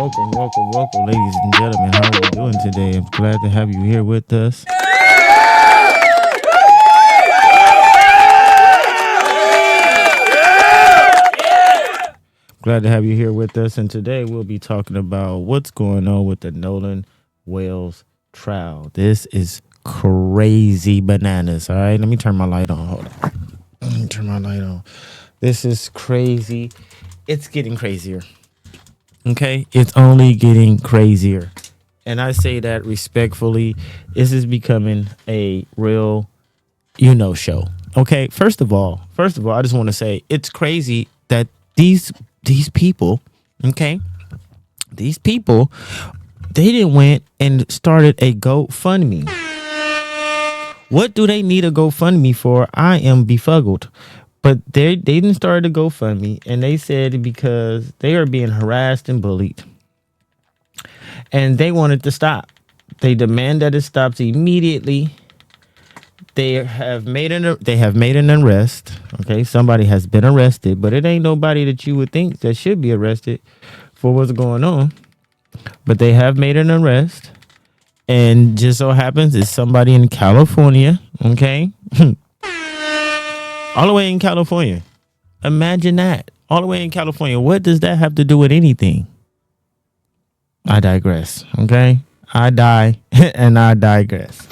welcome, ladies and gentlemen. How are you doing today? I'm glad to have you here with us. Glad to have you here with us. And today we'll be talking about what's going on with the Nolan Wells trial. This is crazy bananas. All right, let me turn my light on. Hold on. Let me turn my light on. This is crazy. It's getting crazier. Okay, it's only getting crazier. And I say that respectfully. This is becoming a real, show. Okay, first of all, I just want to say it's crazy that these people, okay, they didn't went and started a GoFundMe. What do they need a GoFundMe for? I am befuddled. But they didn't start a GoFundMe, and they said because they are being harassed and bullied, and they wanted to stop. They demand that it stops immediately. They have made an arrest. Okay, somebody has been arrested, but it ain't nobody that you would think that should be arrested for what's going on. But they have made an arrest, and just so happens it's somebody in California. Okay. All the way in California. Imagine that. All the way in California. What does that have to do with anything? I digress. Okay? I digress.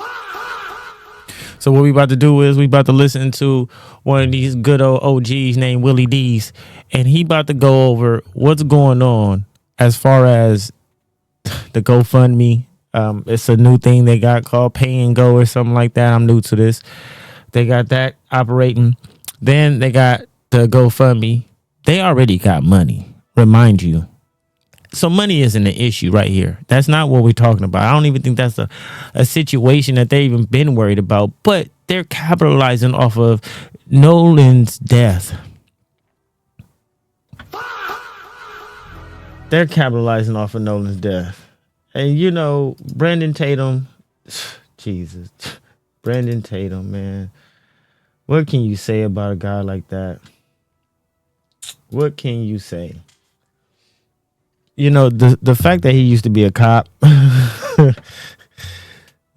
So what we about to do is we about to listen to one of these good old OGs named Willie D's. And he about to go over what's going on as far as the GoFundMe. It's a new thing they got called Pay and Go or something like that. I'm new to this. They got that operating. Then they got the GoFundMe. They already got money, remind you. So money isn't an issue right here. That's not what we're talking about. I don't even think that's a situation that they even been worried about. But they're capitalizing off of Nolan's death. They're capitalizing off of Nolan's death. And Brandon Tatum, Jesus, Brandon Tatum, man. What can you say about a guy like that? What can you say? The fact that he used to be a cop, the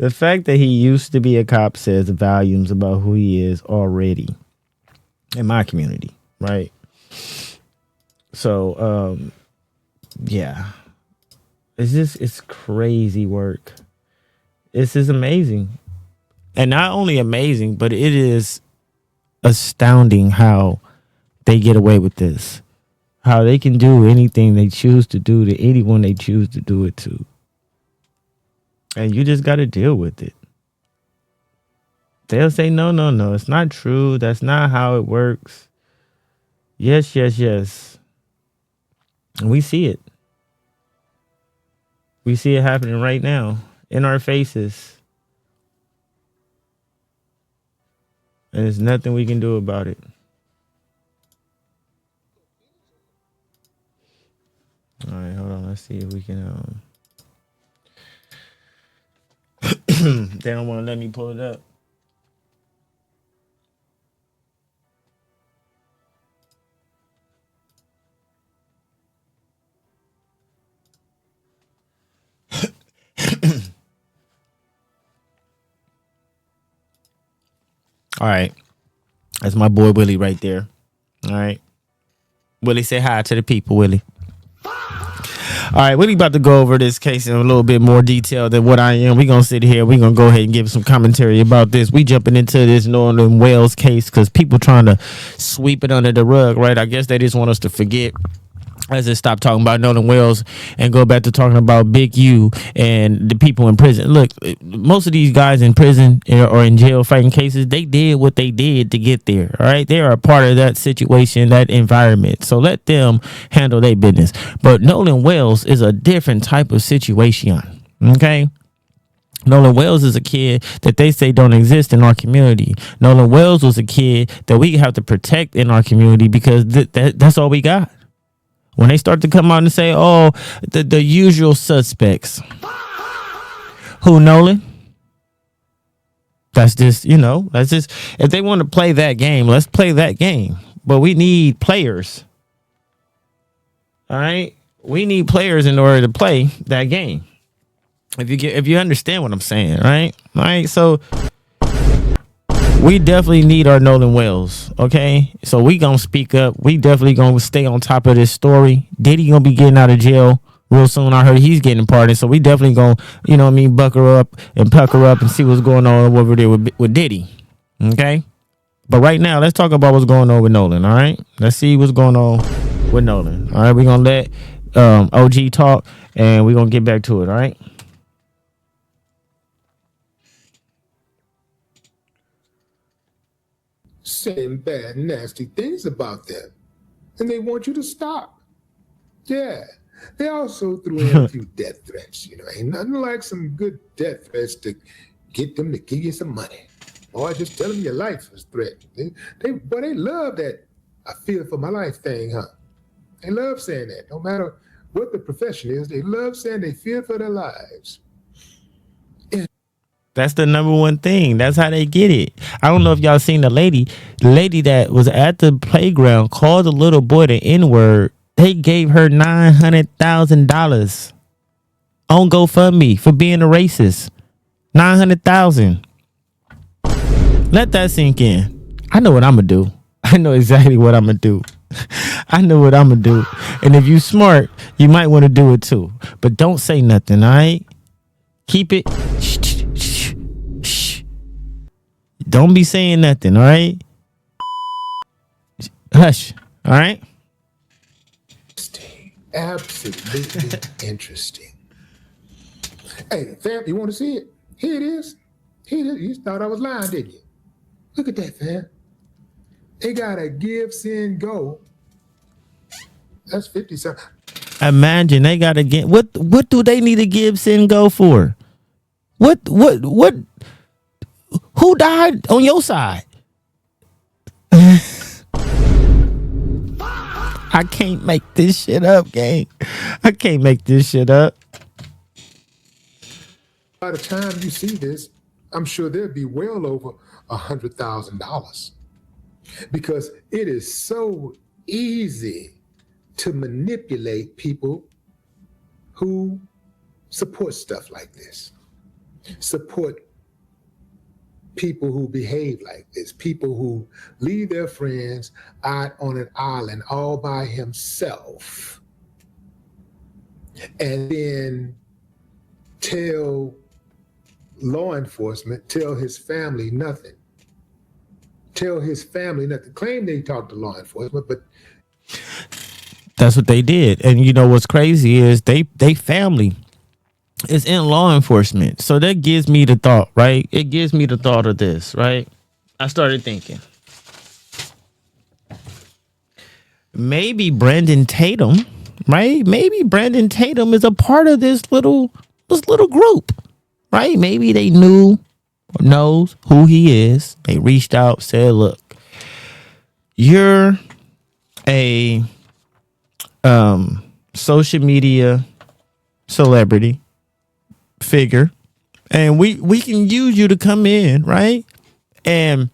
fact that he used to be a cop says volumes about who he is already in my community, right? So, yeah. It's crazy work. This is amazing. And not only amazing, but it is astounding how they get away with this. How they can do anything they choose to do to anyone they choose to do it to. And you just got to deal with it. They'll say, no, it's not true. That's not how it works. Yes. And we see it. We see it happening right now in our faces. And there's nothing we can do about it. All right, hold on. Let's see if we can. They don't want to let me pull it up. All right. That's my boy Willie right there. All right. Willie, say hi to the people, Willie. All right, Willie about to go over this case in a little bit more detail than what I am. We're going to sit here. We're going to go ahead and give some commentary about this. We jumping into this Nolan Wells case because people trying to sweep it under the rug, right? I guess they just want us to forget. Let's just stop talking about Nolan Wells and go back to talking about Big U and the people in prison. Look, most of these guys in prison or in jail fighting cases, they did what they did to get there. All right. They are a part of that situation, that environment. So let them handle their business. But Nolan Wells is a different type of situation. OK. Nolan Wells is a kid that they say don't exist in our community. Nolan Wells was a kid that we have to protect in our community because that's all we got. When they start to come out and say, oh, the usual suspects. Who, Nolan? That's just, if they want to play that game, let's play that game. But we need players. All right? we need players in order to play that game. If you understand what I'm saying, right? All right. So we definitely need our Nolan Wells. Okay. So we gonna speak up. We definitely gonna stay on top of this story. Diddy gonna be getting out of jail real soon. I heard he's getting pardoned. So we definitely gonna, you know what I mean, buckle up and pucker up and see what's going on over there with Diddy. Okay. But right now, let's talk about what's going on with Nolan. All right. Let's see what's going on with Nolan. All right. We're gonna let OG talk and we're gonna get back to it. All right. Saying bad, nasty things about them, and they want you to stop. Yeah, they also threw in a few death threats. You know, ain't nothing like some good death threats to get them to give you some money, or just tell them your life is threatened. They love that "I fear for my life" thing, huh? They love saying that. No matter what the profession is, they love saying they fear for their lives. That's the number one thing. That's how they get it. I don't know if y'all seen the lady that was at the playground called the little boy the N-word. They gave her $900,000 on GoFundMe for being a racist. $900,000. Let that sink in. I know what I'm gonna do. I know exactly what I'm gonna do. I know what I'm gonna do. And if you smart, you might want to do it too. But don't say nothing, all right? Keep it. Don't be saying nothing, all right? Hush, all right? Absolutely interesting. Hey, fam, you want to see it? Here it is. Here it is. You thought I was lying, didn't you? Look at that, fam. They got a give, send, go. That's 50 something. Imagine they got to get what do they need to give, send, go for? What who died on your side? I can't make this shit up, gang. I can't make this shit up. By the time you see this, I'm sure there'll be well over $100,000 because it is so easy to manipulate people who support stuff like this, support people who behave like this, people who leave their friends out on an island all by himself and then tell law enforcement, tell his family nothing. Claim they talked to law enforcement, but that's what they did. And you know what's crazy is they family is in law enforcement. So that gives me the thought, right? It gives me the thought of this, right? I started thinking maybe Brandon Tatum, right? Maybe Brandon Tatum is a part of this little group, right? Maybe they knew or knows who he is. They reached out, said, look, you're a social media celebrity figure, and we can use you to come in, right, and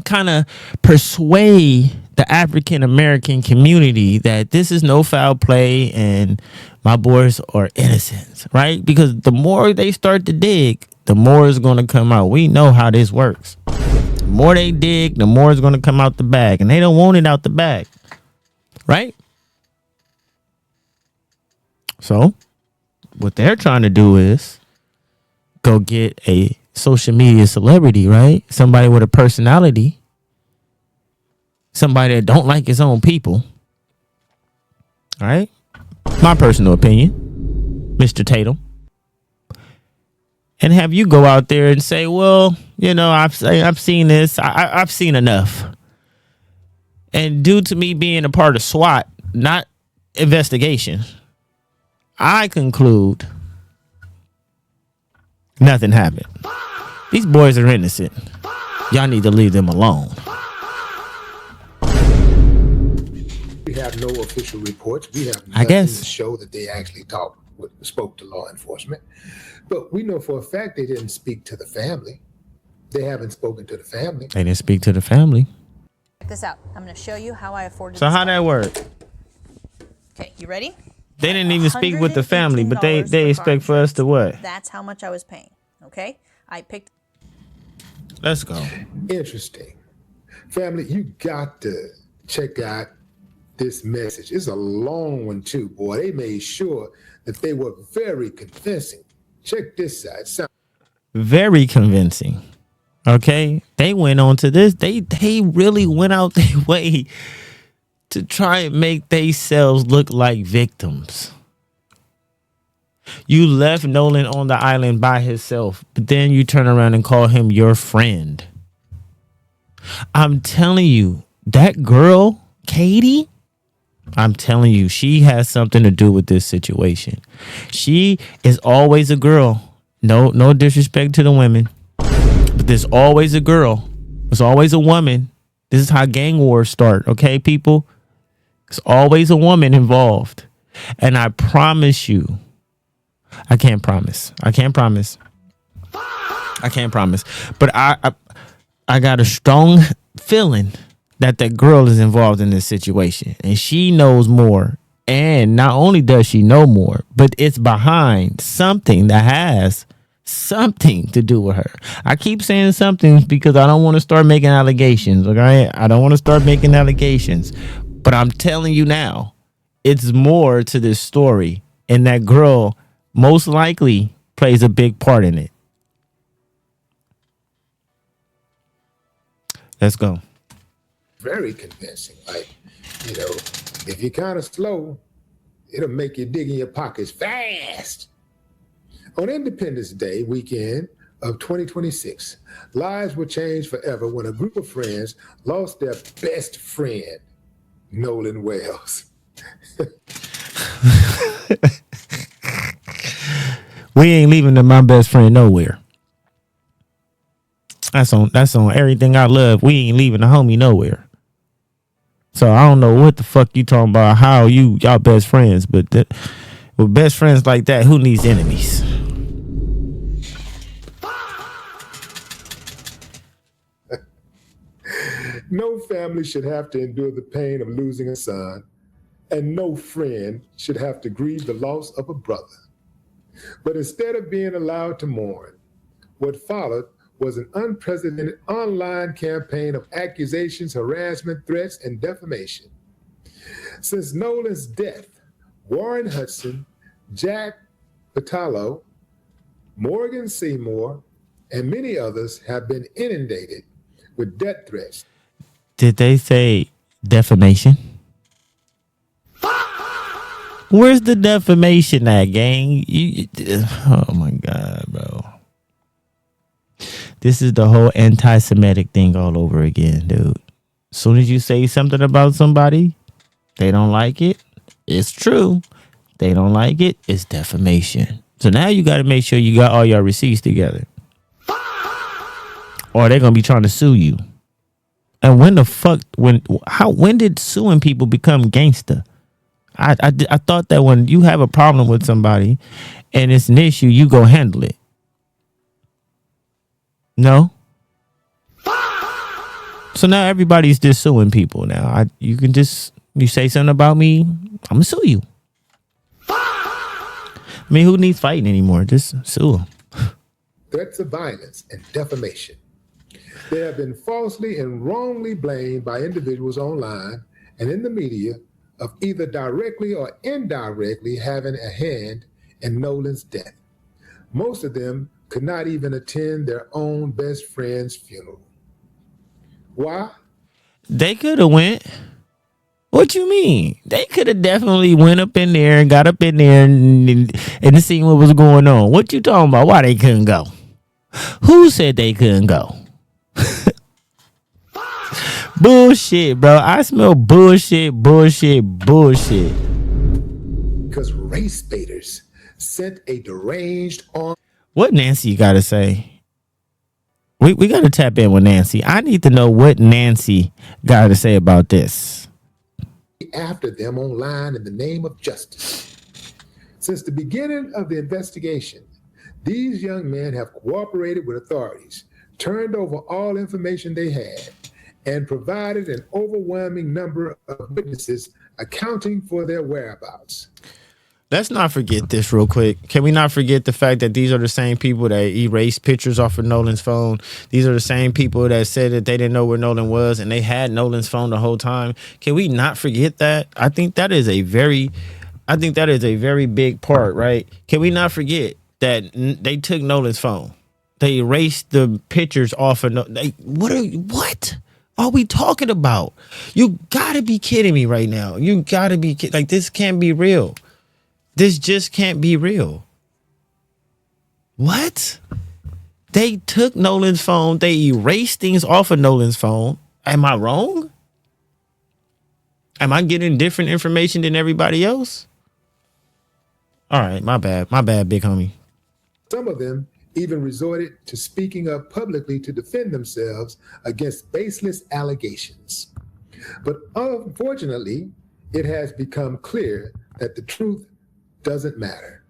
kind of persuade the African American community that this is no foul play and my boys are innocent, right? Because the more they start to dig, the more it's going to come out. We know how this works. The more they dig, the more it's going to come out the bag, and they don't want it out the bag, right? So what they're trying to do is go get a social media celebrity, right? Somebody with a personality, somebody that don't like his own people. All right. My personal opinion, Mr. Tatum. And have you go out there and say, well, you know, I've seen this. I've seen enough. And due to me being a part of SWAT, not investigation, I conclude nothing happened. These boys are innocent. Y'all need to leave them alone. we have no official reports. We have nothing to show that they actually spoke to law enforcement. But we know for a fact they didn't speak to the family. They haven't spoken to the family. They didn't speak to the family. Check this out. I'm going to show you how I afforded. So how that work? Okay, you ready? They didn't even speak with the family, but they expect for us to what? That's how much I was paying. Okay, I picked. Let's go. Interesting. Family, you got to check out this message. It's a long one too, boy. They made sure that they were very convincing. Check this out. Very convincing. Okay, they went on to this. They really went out their way to try and make themselves look like victims. You left Nolan on the island by himself, but then you turn around and call him your friend. I'm telling you, that girl, Katie, I'm telling you, she has something to do with this situation. She is always a girl. No disrespect to the women, but there's always a girl. There's always a woman. This is how gang wars start, okay, people? There's always a woman involved. And I promise you, I can't promise. But I got a strong feeling that girl is involved in this situation, and she knows more. And not only does she know more, but it's behind something that has something to do with her. I keep saying something because I don't want to start making allegations. Okay, I don't want to start making allegations, but I'm telling you now, it's more to this story, and that girl most likely plays a big part in it. Let's go. Very convincing. Like, if you're kind of slow, it'll make you dig in your pockets fast. On Independence Day weekend of 2026, lives were changed forever when a group of friends lost their best friend, Nolan Wells. We ain't leaving my best friend nowhere. That's on everything I love. We ain't leaving the homie nowhere. So I don't know what the fuck you talking about. How y'all best friends, but with best friends like that, who needs enemies? No family should have to endure the pain of losing a son, and no friend should have to grieve the loss of a brother. But instead of being allowed to mourn, what followed was an unprecedented online campaign of accusations, harassment, threats, and defamation. Since Nolan's death, Warren Hudson, Jack Patalo, Morgan Seymour, and many others have been inundated with death threats. Did they say defamation? Where's the defamation at, gang? Oh my God, bro. This is the whole anti-Semitic thing all over again, dude. As soon as you say something about somebody, they don't like it. It's true. They don't like it. It's defamation. So now you got to make sure you got all your receipts together, or they're gonna be trying to sue you. And when did suing people become gangster? I thought that when you have a problem with somebody and it's an issue, you go handle it. No. So now everybody's just suing people. Now you say something about me, I'm gonna sue you. I mean, who needs fighting anymore? Just sue them. Threats of violence and defamation. They have been falsely and wrongly blamed by individuals online and in the media of either directly or indirectly having a hand in Nolan's death. Most of them could not even attend their own best friend's funeral. Why? They could have went. What you mean? They could have definitely went up in there and got up in there and seen what was going on. What you talking about? Why they couldn't go? Who said they couldn't go? Bullshit, bro. I smell bullshit. Because race baiters sent a deranged arm. What Nancy got to say? We got to tap in with Nancy. I need to know what Nancy got to say about this. After them online in the name of justice. Since the beginning of the investigation, these young men have cooperated with authorities, turned over all information they had, and provided an overwhelming number of witnesses accounting for their whereabouts. Let's not forget this real quick. Can we not forget the fact that these are the same people that erased pictures off of Nolan's phone? These are the same people that said that they didn't know where Nolan was and they had Nolan's phone the whole time. Can we not forget that? I think that is a very big part, right? Can we not forget that they took Nolan's phone? They erased the pictures off of what are we talking about? You gotta be kidding me right now. You gotta be like, this can't be real. This just can't be real. What? They took Nolan's phone. They erased things off of Nolan's phone. Am I wrong? Am I getting different information than everybody else? All right, my bad. My bad, big homie. Some of them even resorted to speaking up publicly to defend themselves against baseless allegations. But unfortunately, it has become clear that the truth doesn't matter.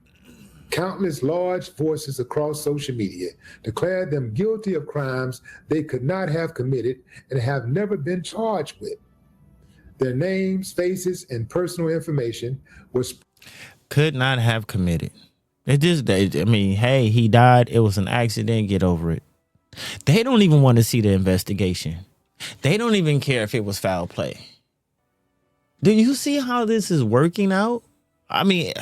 Countless large voices across social media declared them guilty of crimes they could not have committed and have never been charged with. Their names, faces, and personal information was could not have committed. It just, I mean, hey, he died. It was an accident. Get over it. They don't even want to see the investigation. They don't even care if it was foul play. Do you see how this is working out? I mean,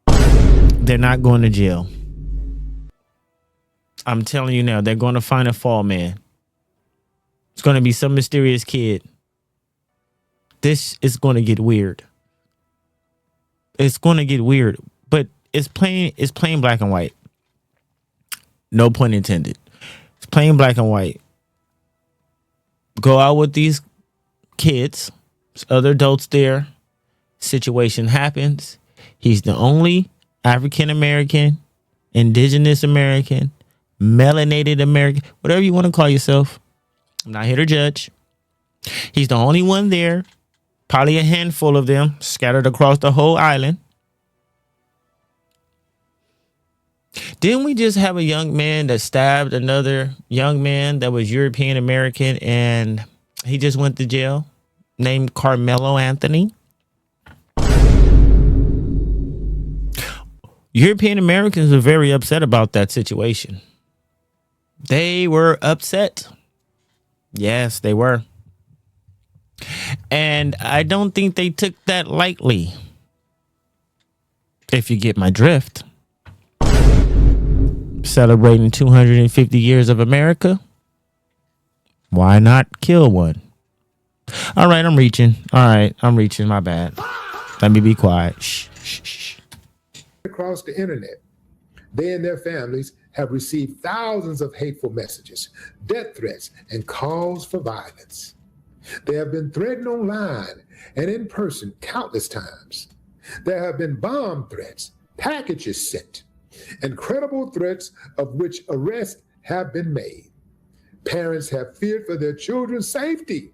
they're not going to jail. I'm telling you now, they're going to find a fall man. It's going to be some mysterious kid. This is going to get weird. It's going to get weird, but it's plain black and white. No pun intended. It's plain black and white. Go out with these kids. There's other adults there. Situation happens. He's the only African American, indigenous American, melanated American, whatever you want to call yourself. I'm not here to judge. He's the only one there. Probably a handful of them scattered across the whole island. Didn't we just have a young man that stabbed another young man that was European American and he just went to jail, named Carmelo Anthony? European Americans were very upset about that situation. They were upset. Yes, they were. And I don't think they took that lightly. If you get my drift. Celebrating 250 years of America. Why not kill one? All right, I'm reaching. My bad. Let me be quiet. Shh, shh, shh. Across the internet, they and their families have received thousands of hateful messages, death threats, and calls for violence. They have been threatened online and in person countless times. There have been bomb threats, packages sent, and credible threats of which arrests have been made. Parents have feared for their children's safety.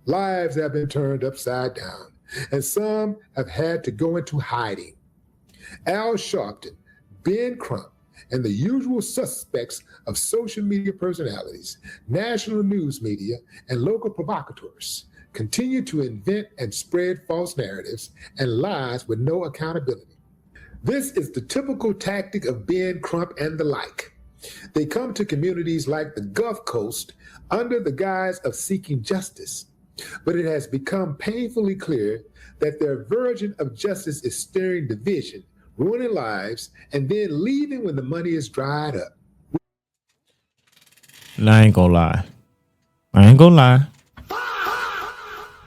Lives have been turned upside down, and some have had to go into hiding. Al Sharpton, Ben Crump, and the usual suspects of social media personalities, national news media, and local provocateurs continue to invent and spread false narratives and lies with no accountability. This is the typical tactic of Ben Crump and the like. They come to communities like the Gulf Coast under the guise of seeking justice, but it has become painfully clear that their version of justice is stirring division, ruining lives, and then leaving when the money is dried up. And I ain't gonna lie. I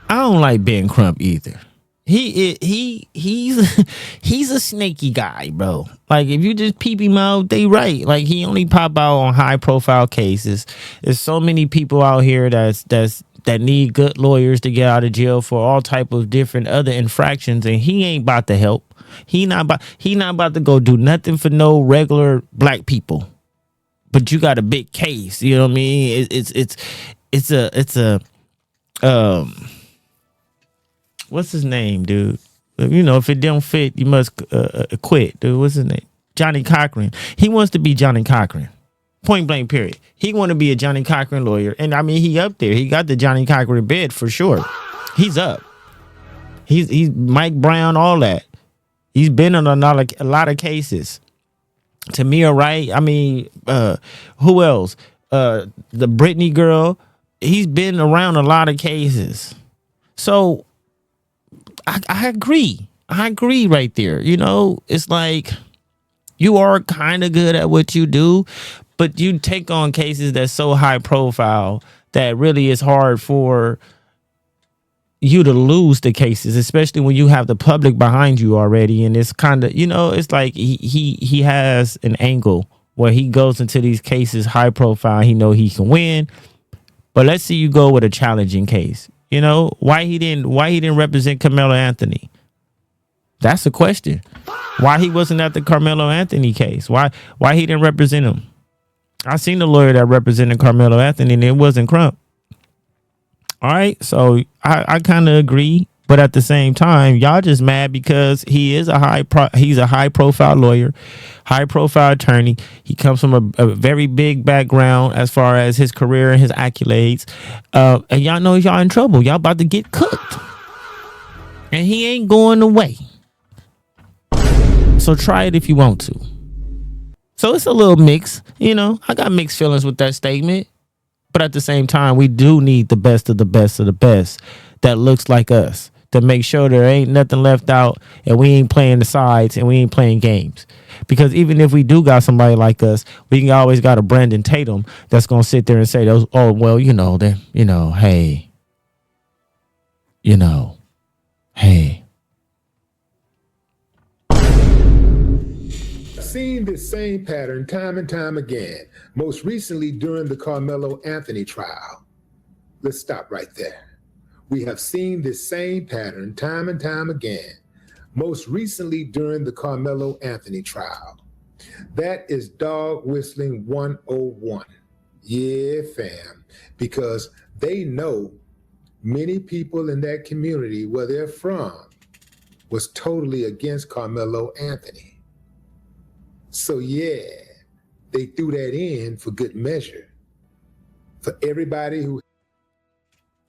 don't like Ben Crump either. He's a snaky guy, bro. Like, if you just peep him out, they right. Like, he only pop out on high profile cases. There's so many people out here that need good lawyers to get out of jail for all type of different other infractions, and he ain't about to help. He not about to go do nothing for no regular black people. But you got a big case, you know what I mean? It's a what's his name, dude? You know, if it don't fit, you must quit, dude. What's his name? Johnny Cochran. He wants to be Johnny Cochran. Point blank, period. He want to be a Johnny Cochran lawyer. And I mean, he up there. He got the Johnny Cochran bid for sure. He's up. He's Mike Brown, all that. He's been in a lot of cases. Tamir Wright. I mean, who else? The Britney girl. He's been around a lot of cases. So I agree. I agree right there. You know, it's like you are kind of good at what you do, but you take on cases that's so high profile that really is hard for you to lose the cases, especially when you have the public behind you already. And it's kind of, you know, it's like he has an angle where he goes into these cases high profile. He know he can win, but let's see you go with a challenging case. You know, why he didn't represent Carmelo Anthony? That's the question. Why he wasn't at the Carmelo Anthony case? Why he didn't represent him? I seen the lawyer that represented Carmelo Anthony, and it wasn't Crump. All right, so I kind of agree, but at the same time, y'all just mad because he is he's a high profile lawyer, high profile attorney. He comes from a very big background as far as his career and his accolades, and y'all know y'all in trouble. Y'all about to get cooked, and he ain't going away. So try it if you want to. So it's a little mix, you know. I got mixed feelings with that statement. But at the same time, we do need the best of the best of the best that looks like us to make sure there ain't nothing left out and we ain't playing the sides and we ain't playing games. Because even if we do got somebody like us, we can always got a Brandon Tatum that's going to sit there and say, oh, well, hey, hey. Seen this same pattern time and time again, most recently during the Carmelo Anthony trial. Let's stop right there. We have seen this same pattern time and time again, most recently during the Carmelo Anthony trial. That is dog whistling 101. Yeah, fam, because they know many people in that community where they're from was totally against Carmelo Anthony. So yeah, they threw that in for good measure. For everybody who...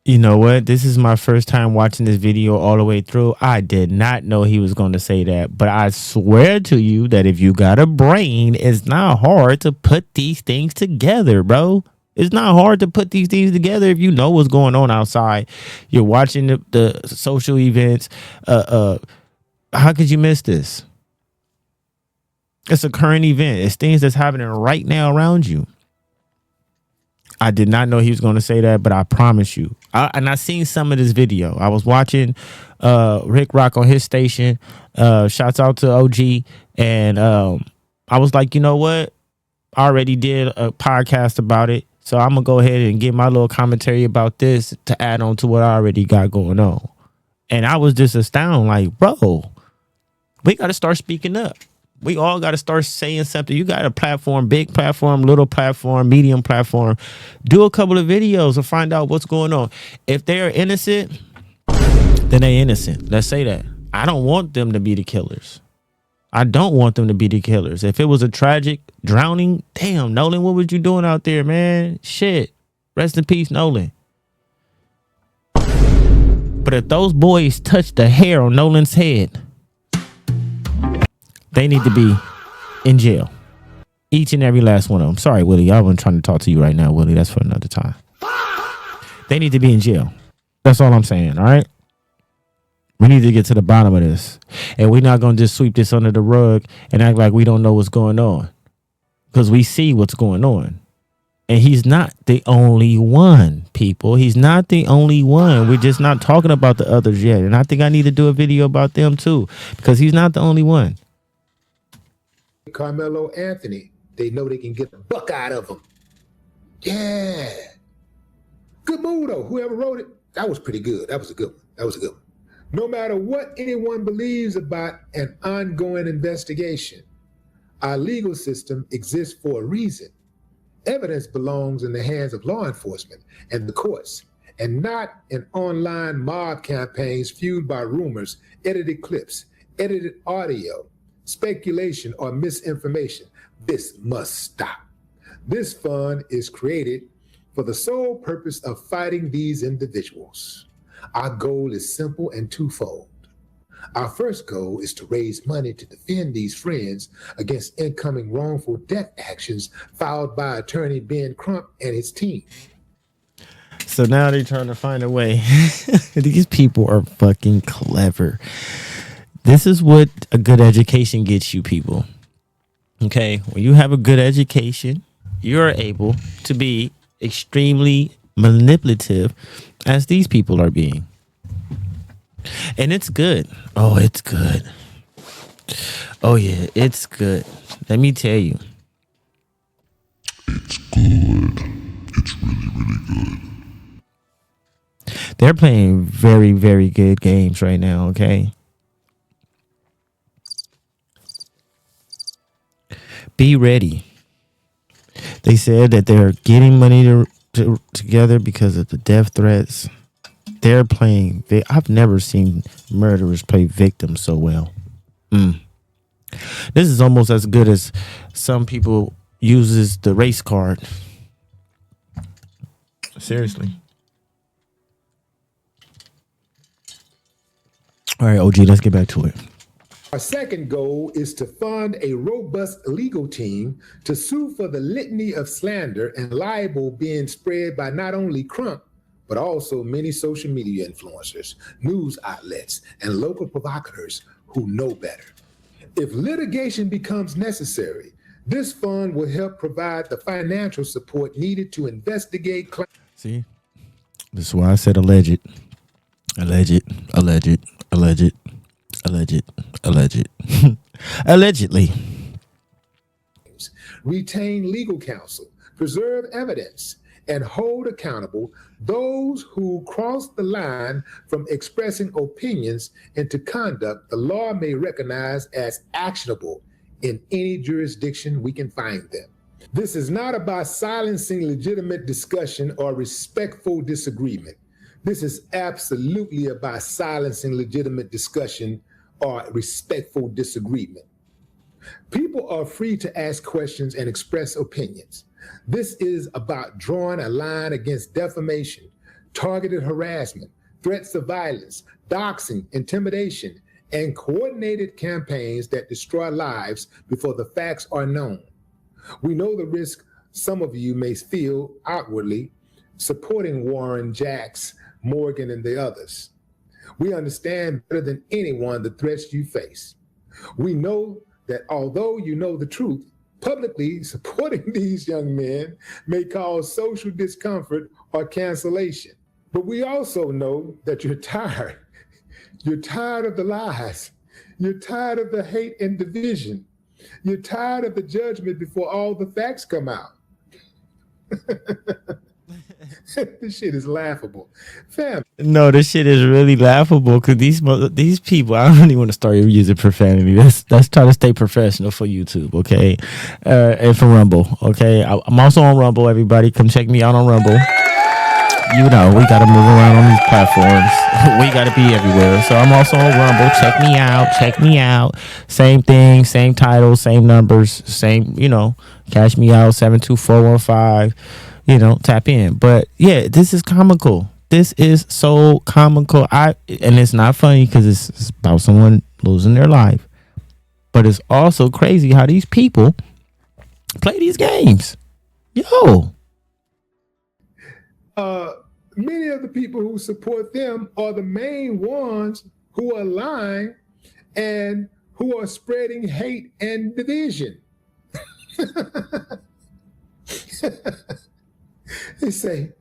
You know what? This is my first time watching this video all the way through. I did not know he was going to say that. But I swear to you that if you got a brain, it's not hard to put these things together, bro. It's not hard to put these things together if you know what's going on outside. You're watching the social events. How could you miss this? It's a current event. It's things that's happening right now around you. I did not know he was going to say that, but I promise you. I seen some of this video. I was watching Rick Rock on his station. Shouts out to OG. And I was like, you know what? I already did a podcast about it. So I'm going to go ahead and get my little commentary about this to add on to what I already got going on. And I was just astounded, like, bro, we got to start speaking up. We all got to start saying something. You got a platform, big platform, little platform, medium platform. Do a couple of videos and find out what's going on. If they're innocent, then they innocent. Let's say that. I don't want them to be the killers. I don't want them to be the killers. If it was a tragic drowning, damn, Nolan, what was you doing out there, man? Shit. Rest in peace, Nolan. But if those boys touched the hair on Nolan's head, they need to be in jail. Each and every last one of them. Sorry, Willie. I wasn't trying to talk to you right now, Willie. That's for another time. They need to be in jail. That's all I'm saying, all right? We need to get to the bottom of this. And we're not going to just sweep this under the rug and act like we don't know what's going on. Because we see what's going on. And he's not the only one, people. He's not the only one. We're just not talking about the others yet. And I think I need to do a video about them, too. Because he's not the only one. Carmelo Anthony, they know they can get the buck out of him. Yeah. Good move, though. Whoever wrote it, that was pretty good. That was a good one. That was a good one. No matter what anyone believes about an ongoing investigation, our legal system exists for a reason. Evidence belongs in the hands of law enforcement and the courts, and not in online mob campaigns fueled by rumors, edited clips, edited audio, speculation, or misinformation. This must stop. This fund is created for the sole purpose of fighting these individuals. Our goal is simple and twofold. Our first goal is to raise money to defend these friends against incoming wrongful death actions filed by attorney Ben Crump and his team. So now they're trying to find a way. These people are fucking clever. This is what a good education gets you, people. Okay, when you have a good education, you're able to be extremely manipulative as these people are being. And it's good. Oh, it's good. Oh, yeah, it's good. Let me tell you. It's good. It's really, really good. They're playing very, very good games right now, okay? Be ready. They said that they're getting money together because of the death threats. They're playing. I've never seen murderers play victims so well. This is almost as good as some people uses the race card. Seriously. All right, OG, let's get back to it. Our second goal is to fund a robust legal team to sue for the litany of slander and libel being spread by not only Crump, but also many social media influencers, news outlets, and local provocateurs who know better. If litigation becomes necessary, this fund will help provide the financial support needed to investigate claims. See, this is why I said alleged. Alleged. Allegedly. Retain legal counsel, preserve evidence, and hold accountable those who cross the line from expressing opinions into conduct the law may recognize as actionable in any jurisdiction we can find them. This is not about silencing legitimate discussion or respectful disagreement. This is absolutely about silencing legitimate discussion or respectful disagreement. People are free to ask questions and express opinions. This is about drawing a line against defamation, targeted harassment, threats of violence, doxing, intimidation, and coordinated campaigns that destroy lives before the facts are known. We know the risk some of you may feel outwardly supporting Warren, Jacks, Morgan, and the others. We understand better than anyone the threats you face. We know that although you know the truth, publicly supporting these young men may cause social discomfort or cancellation. But we also know that you're tired. You're tired of the lies. You're tired of the hate and division. You're tired of the judgment before all the facts come out. This shit is laughable. Fam. No, this shit is really laughable because these people, I don't really want to start using profanity. Let's try to stay professional for YouTube, okay? And for Rumble, okay? I'm also on Rumble, everybody. Come check me out on Rumble. You know, we got to move around on these platforms. We got to be everywhere. So I'm also on Rumble. Check me out. Check me out. Same thing, same title, same numbers, same, cash me out, 72415. Tap in. But yeah, this is comical. This is so comical. And it's not funny because it's about someone losing their life. But it's also crazy how these people play these games. Yo. Many of the people who support them are the main ones who are lying and who are spreading hate and division. They say,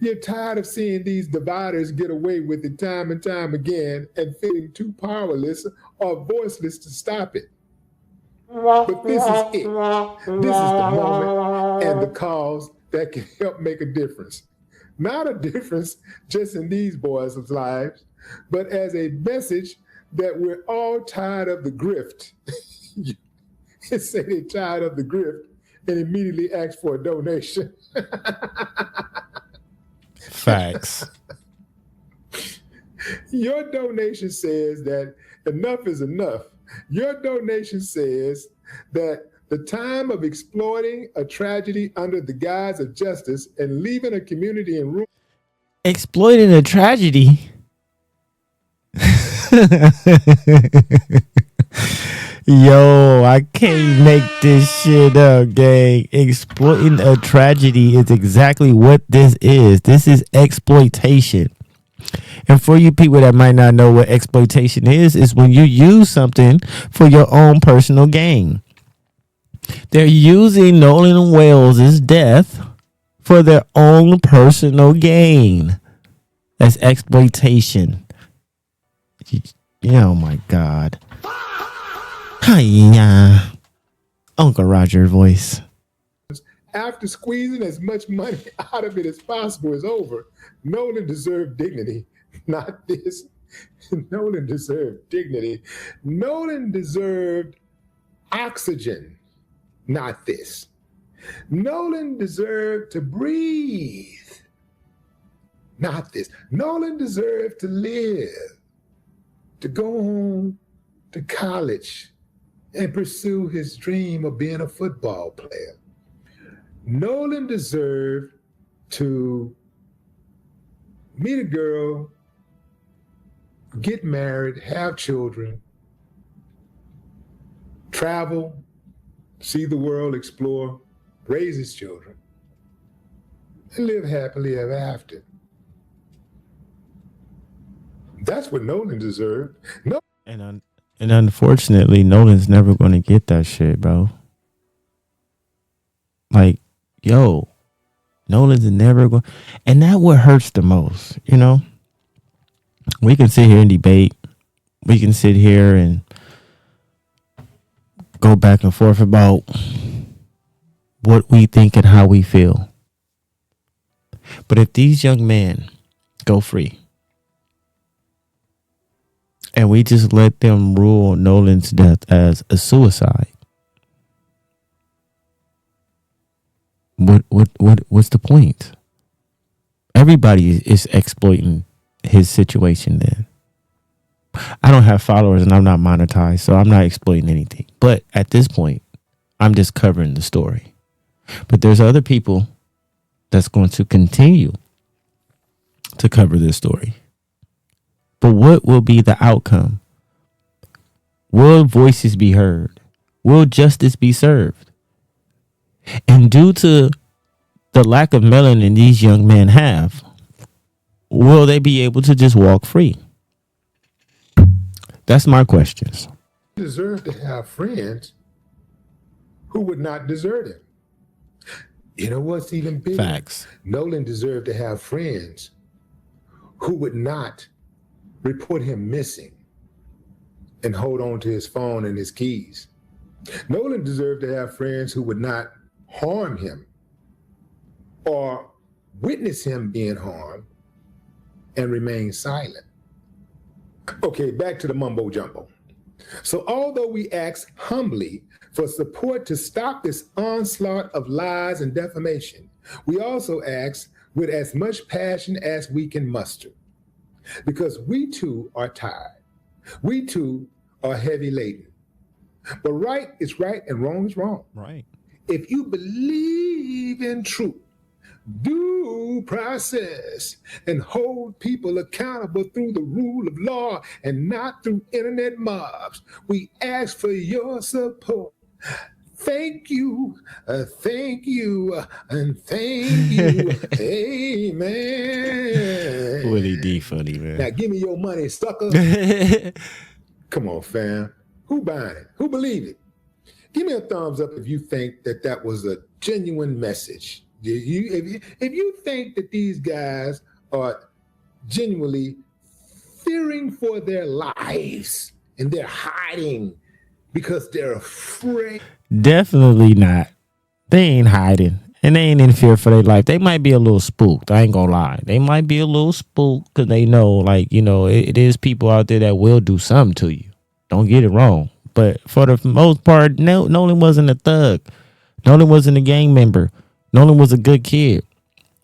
you're tired of seeing these dividers get away with it time and time again and feeling too powerless or voiceless to stop it. But this is it. This is the moment and the cause that can help make a difference. Not a difference just in these boys' lives, but as a message that we're all tired of the grift. They say they're tired of the grift and immediately ask for a donation. Facts. Your donation says that enough is enough. Your donation says that the time of exploiting a tragedy under the guise of justice and leaving a community in ruin. Exploiting a tragedy? Yo, I can't make this shit up, gang. Exploiting a tragedy is exactly what this is. This is exploitation. And for you people that might not know what exploitation is when you use something for your own personal gain. They're using Nolan Wells' death for their own personal gain. That's exploitation. Oh my God. Hiya. Uncle Roger voice. After squeezing as much money out of it as possible is over, Nolan deserved dignity, not this. Nolan deserved dignity. Nolan deserved oxygen, not this. Nolan deserved to breathe, not this. Nolan deserved to live, to go home to college and pursue his dream of being a football player. Nolan deserved to meet a girl, get married, have children, travel, see the world, explore, raise his children, and live happily ever after. That's what Nolan deserved. No. And unfortunately, Nolan's never going to get that shit, bro. Like, yo, Nolan's never going. And that what hurts the most, you know? We can sit here and debate. We can sit here and go back and forth about what we think and how we feel. But if these young men go free and we just let them rule Nolan's death as a suicide, what's the point? Everybody is exploiting his situation then. I don't have followers and I'm not monetized, so I'm not exploiting anything. But at this point, I'm just covering the story. But there's other people that's going to continue to cover this story. But what will be the outcome? Will voices be heard? Will justice be served? And due to the lack of melanin these young men have, will they be able to just walk free? That's my questions. He deserved to have friends who would not desert him. You know what's even bigger? Facts. Nolan deserved to have friends who would not report him missing and hold on to his phone and his keys. Nolan deserved to have friends who would not harm him or witness him being harmed and remain silent. Okay, back to the mumbo jumbo. So although we ask humbly for support to stop this onslaught of lies and defamation, we also ask with as much passion as we can muster, because we too are tired. We too are heavy laden. But right is right and wrong is wrong. Right. If you believe in truth, due process, and hold people accountable through the rule of law and not through internet mobs, we ask for your support. Thank you, and thank you. Amen. Willie D funny, man. Now give me your money, sucker. Come on, fam. Who buying it? Who believe it? Give me a thumbs up if you think that that was a genuine message. If you think that these guys are genuinely fearing for their lives and they're hiding because they're afraid. Definitely not. They ain't hiding. And they ain't in fear for their life. They might be a little spooked. I ain't gonna lie. They might be a little spooked because they know, like, you know, it is people out there that will do something to you. Don't get it wrong. But for the most part, Nolan wasn't a thug. Nolan wasn't a gang member. Nolan was a good kid.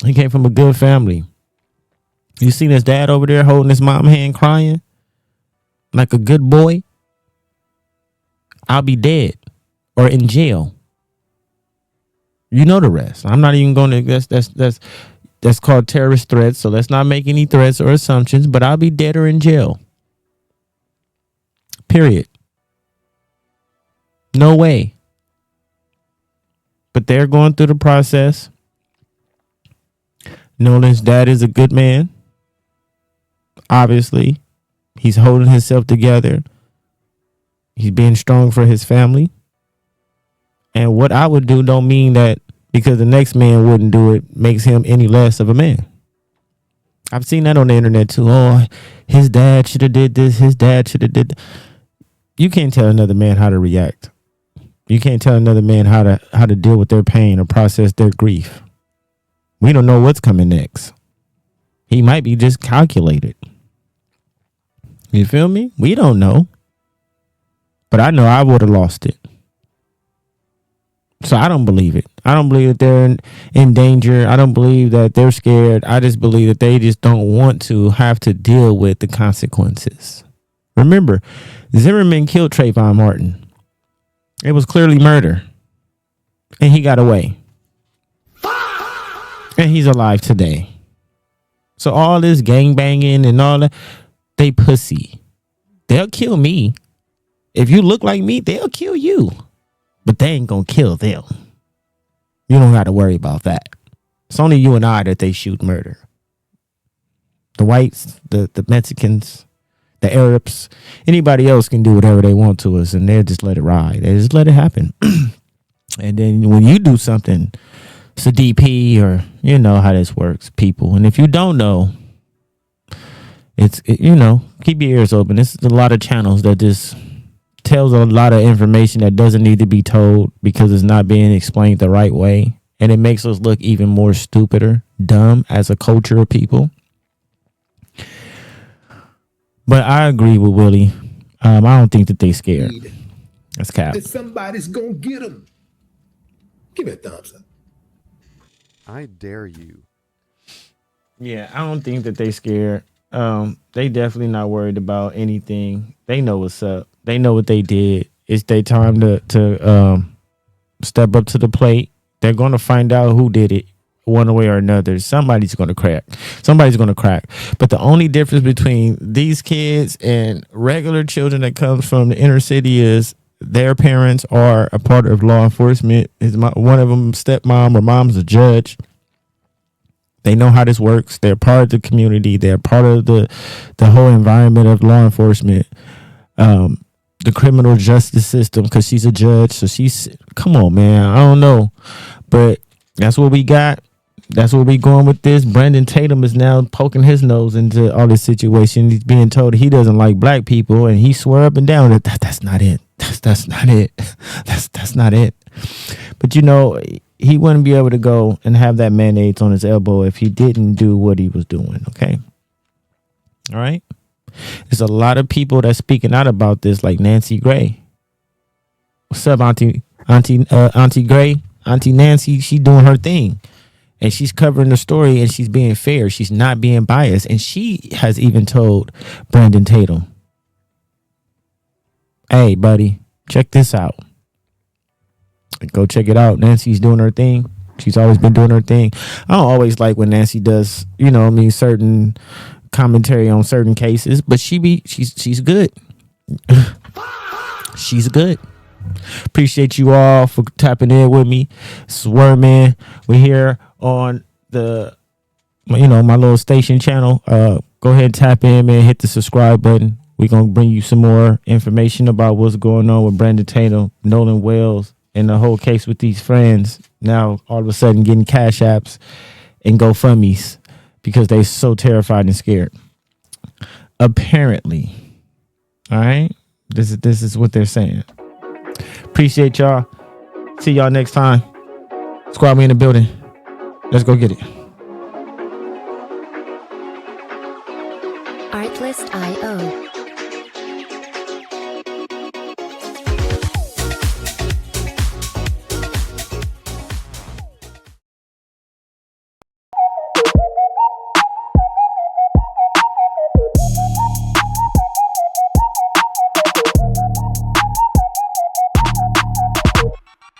He came from a good family. You seen his dad over there holding his mom's hand crying? Like a good boy? I'll be dead or in jail. You know the rest. I'm not even going to, that's called terrorist threats. So let's not make any threats or assumptions, but I'll be dead or in jail. Period. No way. But they're going through the process. Nolan's dad is a good man. Obviously, he's holding himself together. He's being strong for his family. And what I would do don't mean that because the next man wouldn't do it makes him any less of a man. I've seen that on the internet too. Oh, his dad should have did this. His dad should have did. You can't tell another man how to react. You can't tell another man how to deal with their pain or process their grief. We don't know what's coming next. He might be just calculated. You feel me? We don't know. But I know I would have lost it. So I don't believe it. I don't believe that they're in danger. I don't believe that they're scared. I just believe that they just don't want to have to deal with the consequences. Remember, Zimmerman killed Trayvon Martin. It was clearly murder. And he got away. And he's alive today. So all this gang banging and all that, they pussy. They'll kill me. If you look like me, they'll kill you. But they ain't gonna kill them. You don't got to worry about that. It's only you and I that they shoot murder. The whites, the Mexicans, the Arabs, anybody else can do whatever they want to us and they'll just let it ride. They just let it happen. And then when you do something, it's a DP or you know how this works, people. And if you don't know, keep your ears open. There's a lot of channels that just tells a lot of information that doesn't need to be told because it's not being explained the right way. And it makes us look even more stupider, dumb as a culture of people. But I agree with Willie. I don't think that they scared. That's cap. That somebody's gonna get them. Give me a thumbs up. I dare you. Yeah, I don't think that they scared. They definitely not worried about anything. They know what's up. They know what they did. It's their time to step up to the plate. They're going to find out who did it one way or another. Somebody's going to crack. Somebody's going to crack. But the only difference between these kids and regular children that comes from the inner city is their parents are a part of law enforcement. One of them stepmom or mom's a judge. They know how this works. They're part of the community. They're part of the whole environment of law enforcement. The criminal justice system, because she's a judge. So come on, man. I don't know. But that's what we got. That's where we going with this. Brandon Tatum is now poking his nose into all this situation. He's being told he doesn't like black people, and he swear up and down that that's not it. That's not it. That's not it. But he wouldn't be able to go and have that mayonnaise on his elbow if he didn't do what he was doing. Okay. All right. There's a lot of people that's speaking out about this, like Nancy Gray. What's up, Auntie Gray? Auntie Nancy, she doing her thing. And she's covering the story and she's being fair. She's not being biased. And she has even told Brandon Tatum, hey, buddy, check this out. Go check it out. Nancy's doing her thing. She's always been doing her thing. I don't always like when Nancy does, certain commentary on certain cases, but she's good. She's good. Appreciate you all for tapping in with me. Swerman, we're here on the my little station channel. Go ahead and tap in, man. Hit the subscribe button. We're gonna bring you some more information about what's going on with Brandon Tatum, Nolan Wells, and the whole case with these friends. Now all of a sudden getting cash apps and GoFundMe's because they're so terrified and scared. Apparently. All right. This is what they're saying. Appreciate y'all. See y'all next time. Squad, we in the building. Let's go get it.